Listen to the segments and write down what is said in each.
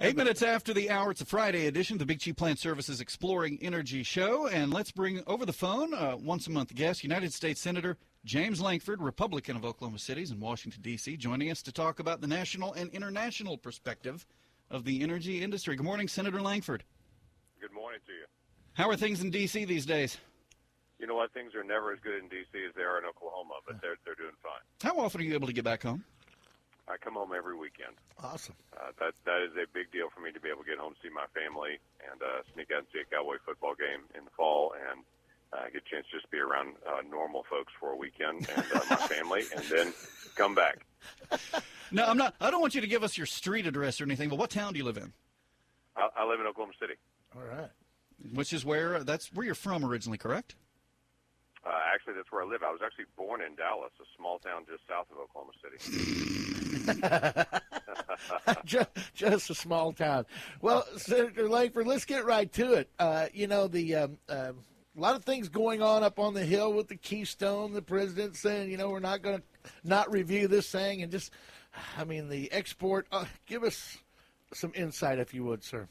8 minutes after the hour, it's a Friday edition of the Big Chief Plant Services Exploring Energy Show. And let's bring over the phone once-a-month guest, United States Senator James Lankford, Republican of Oklahoma City and Washington, D.C., joining us to talk about the national and international perspective of the energy industry. Good morning, Senator Lankford. Good morning to you. How are things in D.C. these days? You know what? Things are never as good in D.C. as they are in Oklahoma, but they're doing fine. How often are you able to get back home? I come home every weekend. Awesome. That is a big deal for me to be able to get home, see my family, and sneak out and see a Cowboy football game in the fall, and get a chance to just be around normal folks for a weekend and my family, and then come back. No, I don't want you to give us your street address or anything, but what town do you live in? I live in Oklahoma City. All right. Which is that's where you're from originally, correct? Actually, that's where I live. I was actually born in Dallas, a small town just south of Oklahoma City. just a small town. Well, Senator Lankford, let's get right to it. A lot of things going on up on the Hill with the Keystone. The president saying, we're not going to not review this thing, and the export. Give us some insight, if you would, sir.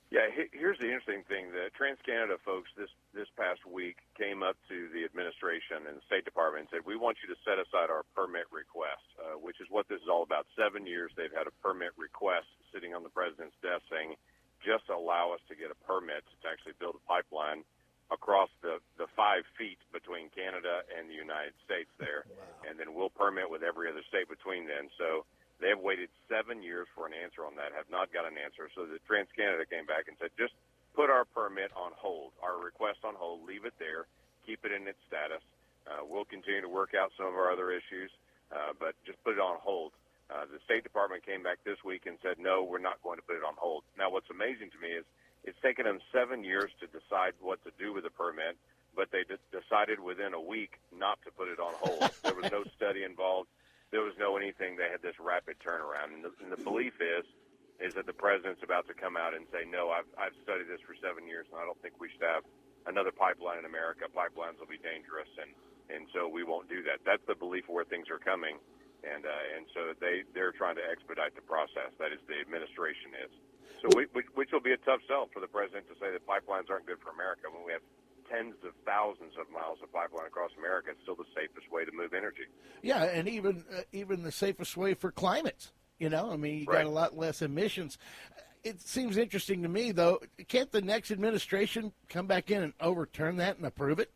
Yeah, here's the interesting thing. The TransCanada folks this past week came up to the administration and the State Department and said, we want you to set aside our permit request, which is what this is all about. 7 years they've had a permit request sitting on the president's desk saying, just allow us to get a permit to actually build a pipeline across the 5 feet between Canada and the United States there. Wow. And then we'll permit with every other state between then. So they have waited 7 years for an answer on that, have not got an answer. So the TransCanada came back and said, just put our permit on hold, our request on hold, leave it there, keep it in its status. We'll continue to work out some of our other issues, but just put it on hold. The State Department came back this week and said, no, we're not going to put it on hold. Now, what's amazing to me is it's taken them 7 years to decide what to do with the permit, but they decided within a week not to put it on hold. There was no study involved. There was no anything. They had this rapid turnaround, and the belief is that the president's about to come out and say, no, I've studied this for 7 years, and I don't think we should have another pipeline in America. Pipelines will be dangerous, and so we won't do that. That's the belief of where things are coming, and so they're trying to expedite the process. That is, the administration is. So which will be a tough sell for the president to say that pipelines aren't good for America when we have tens of thousands of miles of pipeline across America. It's still the safest way to move energy. Yeah, and even the safest way for climate. You Right. got a lot less emissions. It seems interesting to me, though. Can't the next administration come back in and overturn that and approve it?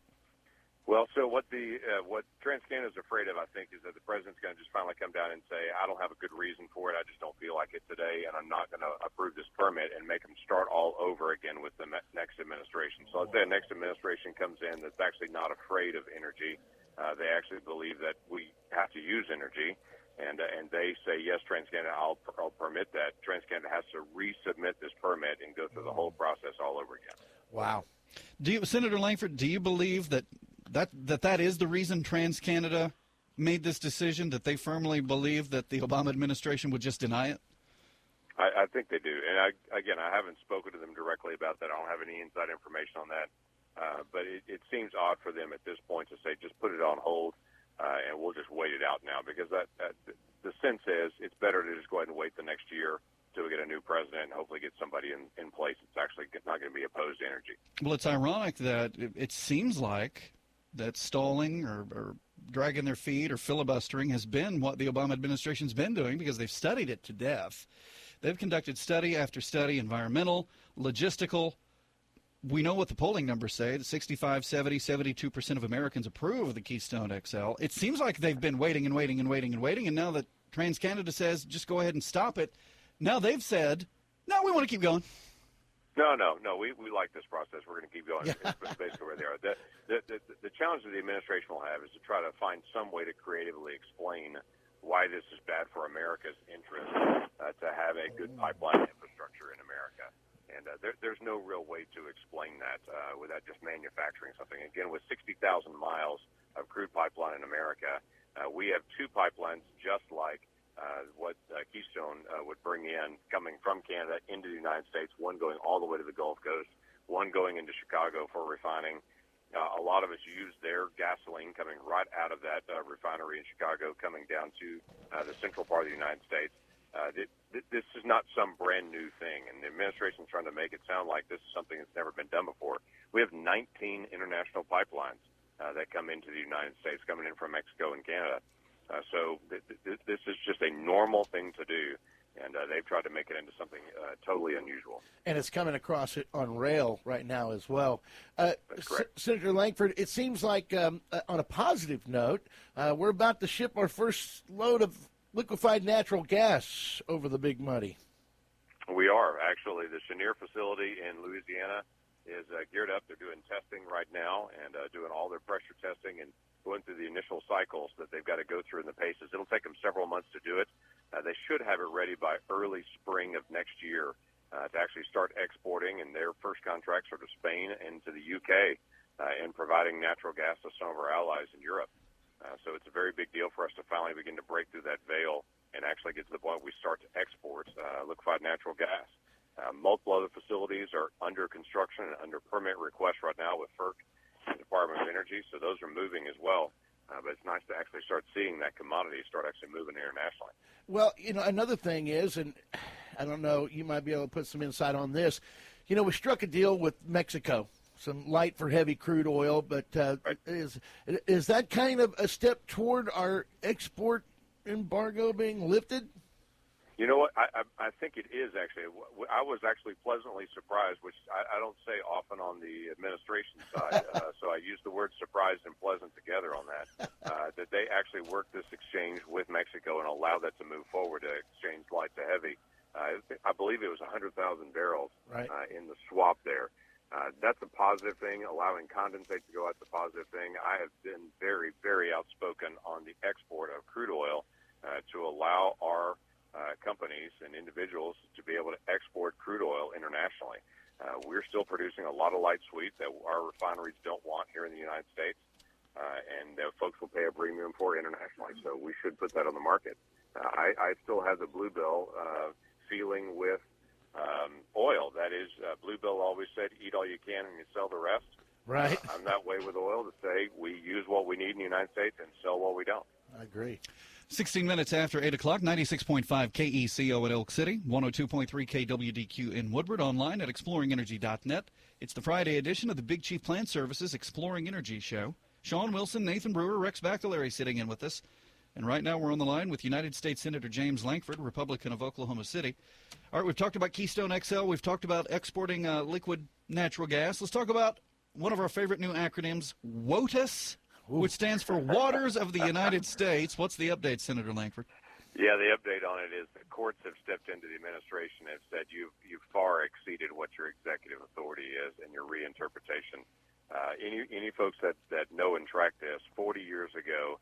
Well, so what TransCanada is afraid of, I think, is that the president's going to just finally come down and say, I don't have a good reason for it. I just don't feel like it today, and I'm not going to approve this permit, and make them start all over again with the next administration. So let's say the next administration comes in that's actually not afraid of energy. They actually believe that we have to use energy, and they say, yes, TransCanada, I'll permit that. TransCanada has to resubmit this permit and go through the whole process all over again. Wow. Senator Lankford, do you believe that is the reason TransCanada made this decision, that they firmly believe that the Obama administration would just deny it? I think they do. And I haven't spoken to them directly about that. I don't have any inside information on that. But it seems odd for them at this point to say, just put it on hold, and we'll just wait it out now, because that the sense is it's better to just go ahead and wait the next year till we get a new president and hopefully get somebody in place that's actually not going to be opposed to energy. Well, it's ironic that it seems like that stalling or dragging their feet or filibustering has been what the Obama administration's been doing, because they've studied it to death. They've conducted study after study, environmental, logistical. We know what the polling numbers say, that 65, 70, 72% of Americans approve of the Keystone XL. It seems like they've been waiting and waiting and waiting and waiting, and now that TransCanada says, just go ahead and stop it, now they've said, no, we want to keep going. No. We like this process. We're going to keep going. Yeah. It's basically where they are. The challenge that the administration will have is to try to find some way to creatively explain why this is bad for America's interest to have a good pipeline infrastructure in America. And there's no real way to explain that without just manufacturing something. Again, with 60,000 miles of crude pipeline in America, we have 2 pipelines just like what Keystone would bring in coming from Canada into the United States, one going all the way to the Gulf Coast, one going into Chicago for refining. A lot of us use their gasoline coming right out of that refinery in Chicago, coming down to the central part of the United States. This is not some brand new thing, and the administration is trying to make it sound like this is something that's never been done before. We have 19 international pipelines that come into the United States, coming in from Mexico and Canada. So this is just a normal thing to do, and they've tried to make it into something totally unusual. And it's coming across it on rail right now as well. That's correct. Senator Lankford, it seems like on a positive note, we're about to ship our first load of liquefied natural gas over the Big Muddy. We are. Actually, the Cheniere facility in Louisiana is geared up. They're doing testing right now and doing all their pressure testing and going through the initial cycles that they've got to go through in the paces. It'll take them several months to do it. They should have it ready by early spring of next year to actually start exporting, and their first contracts are to Spain and to the UK in providing natural gas to some of our allies in Europe. So it's a very big deal for us to finally begin to break through that veil and actually get to the point we start to export liquefied natural gas. Multiple other facilities are under construction and under permit request right now with FERC and Department of Energy, so those are moving as well. But it's nice to actually start seeing that commodity start actually moving internationally. Well, another thing is, and I don't know, you might be able to put some insight on this. We struck a deal with Mexico, some light for heavy crude oil, but Right. is that kind of a step toward our export embargo being lifted? You know what? I think it is actually. I was actually pleasantly surprised, which I don't say often on the administration side. So I use the word surprised and pleasant together on that. That they actually worked this exchange with Mexico and allowed that to move forward to exchange light to heavy. I believe it was 100,000 barrels Right. In the swap there. That's a positive thing. Allowing condensate to go out's a positive thing. I have been very, very outspoken on the export of crude oil to allow our companies and individuals to be able to export crude oil internationally. We're still producing a lot of light sweet that our refineries don't want here in the United States, and folks will pay a premium for internationally, so we should put that on the market. I still have the Bluebell feeling with oil. That is, Bluebell always said, eat all you can and you sell the rest. Right. I'm that way with oil to say we use what we need in the United States and sell what we don't. I agree. 16 minutes after 8 o'clock, 96.5 KECO in Elk City, 102.3 KWDQ in Woodward, online at exploringenergy.net. It's the Friday edition of the Big Chief Plant Services Exploring Energy Show. Sean Wilson, Nathan Brewer, Rex Bacalary sitting in with us. And right now we're on the line with United States Senator James Lankford, Republican of Oklahoma City. All right, we've talked about Keystone XL. We've talked about exporting liquid natural gas. Let's talk about one of our favorite new acronyms, WOTUS, which stands for Waters of the United States. What's the update, Senator Lankford? Yeah, the update on it is the courts have stepped into the administration and said you've far exceeded what your executive authority is in your reinterpretation. Any folks that know and track this, 40 years ago,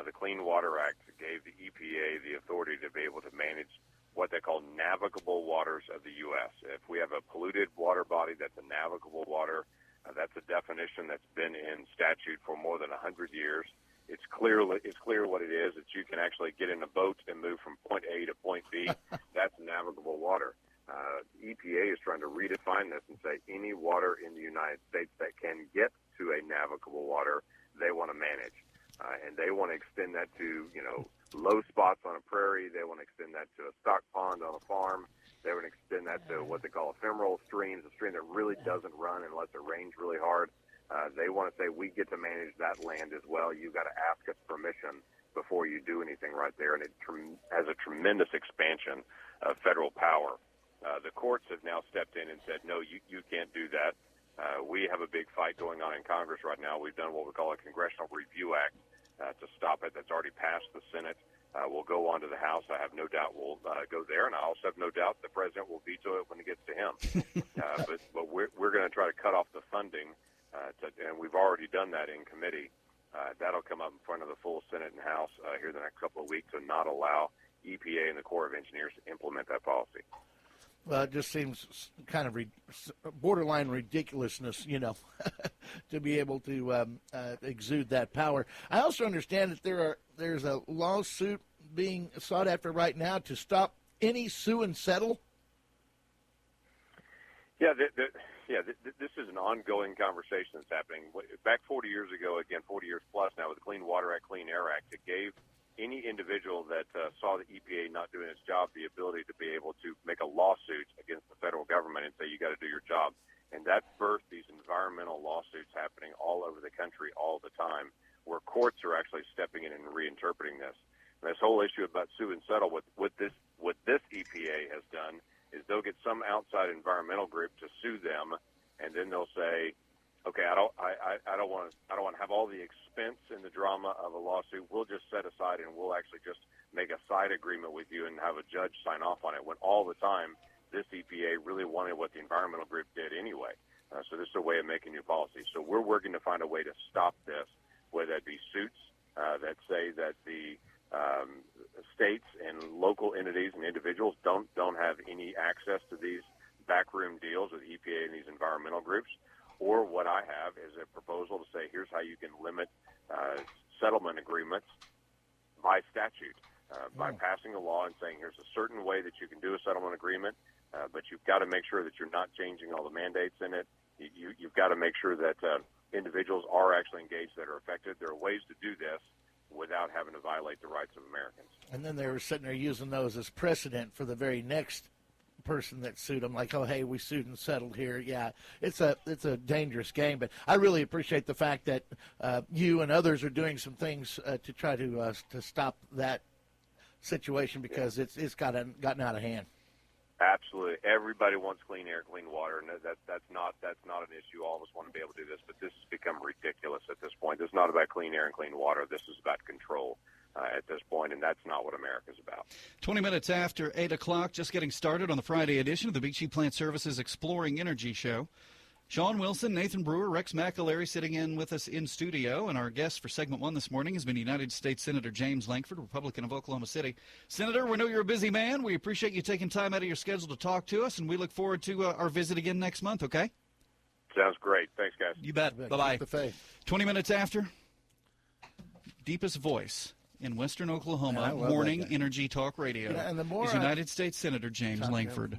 the Clean Water Act gave the EPA the authority to be able to manage what they call navigable waters of the U.S. If we have a polluted water body that's a navigable water, that's a definition that's been in statute for more than 100 years. It's clear what it is. It's you can actually get in a boat and move from point A to point B. That's navigable water. EPA is trying to redefine this and say any water in the United States that can get to a navigable water, they want to manage. And they want to extend that to, low spots on a prairie. They want to extend that to a stock pond on a farm. They would extend that to what they call ephemeral streams, a stream that really doesn't run unless it rains really hard. They want to say we get to manage that land as well. You've got to ask us permission before you do anything right there, and it has a tremendous expansion of federal power. The courts have now stepped in and said, no, you can't do that. We have a big fight going on in Congress right now. We've done what we call a Congressional Review Act to stop it. That's already passed the Senate. We'll go on to the House. I have no doubt we'll go there, and I also have no doubt the president will veto it when it gets to him. But we're going to try to cut off the funding, and we've already done that in committee. That'll come up in front of the full Senate and House here in the next couple of weeks to not allow EPA and the Corps of Engineers to implement that policy. Well, it just seems kind of borderline ridiculousness, to be able to exude that power. I also understand that there's a lawsuit being sought after right now to stop any sue and settle. Yeah, this is an ongoing conversation that's happening. Back 40 years ago, again, 40 years plus now, with the Clean Water Act, Clean Air Act, it gave any individual that saw the EPA not doing its job the ability to be able to make a lawsuit against the federal government and say, you got to do your job. And that birthed these environmental lawsuits happening all over the country all the time, where courts are actually stepping in and reinterpreting this. And this whole issue about sue and settle, what this EPA has done is they'll get some outside environmental group to sue them, and then they'll say, okay, I don't want to have all the expense and the drama of a lawsuit. We'll just set aside and we'll actually just make a side agreement with you and have a judge sign off on it. When all the time, this EPA really wanted what the environmental group did anyway. So this is a way of making new policy. So we're working to find a way to stop this, whether that be suits that say that the states and local entities and individuals don't have any access to these backroom deals with EPA and these environmental groups. Or what I have is a proposal to say, here's how you can limit settlement agreements by statute, by passing a law and saying here's a certain way that you can do a settlement agreement, but you've got to make sure that you're not changing all the mandates in it. You've got to make sure that individuals are actually engaged that are affected. There are ways to do this without having to violate the rights of Americans. And then they were sitting there using those as precedent for the very next person that sued them, like, oh, hey, we sued and settled here. Yeah, it's a dangerous game, but I really appreciate the fact that you and others are doing some things to try to stop that situation, because it's gotten out of hand. Absolutely, everybody wants clean air, clean water, and that's not an issue. All of us want to be able to do this, but this has become ridiculous at this point. This is not about clean air and clean water. This is about control. At this point, and that's not what America's about. 20 minutes after 8 o'clock, just getting started on the Friday edition of the Beachy Plant Services Exploring Energy Show. Sean Wilson, Nathan Brewer, Rex McAlery sitting in with us in studio, and our guest for segment one this morning has been United States Senator James Lankford, Republican of Oklahoma City. Senator, we know you're a busy man. We appreciate you taking time out of your schedule to talk to us, and we look forward to our visit again next month, okay? Sounds great. Thanks, guys. You bet. Bye-bye. 20 minutes after, deepest voice in Western Oklahoma, morning energy talk radio, and the more is United States Senator James Lankford.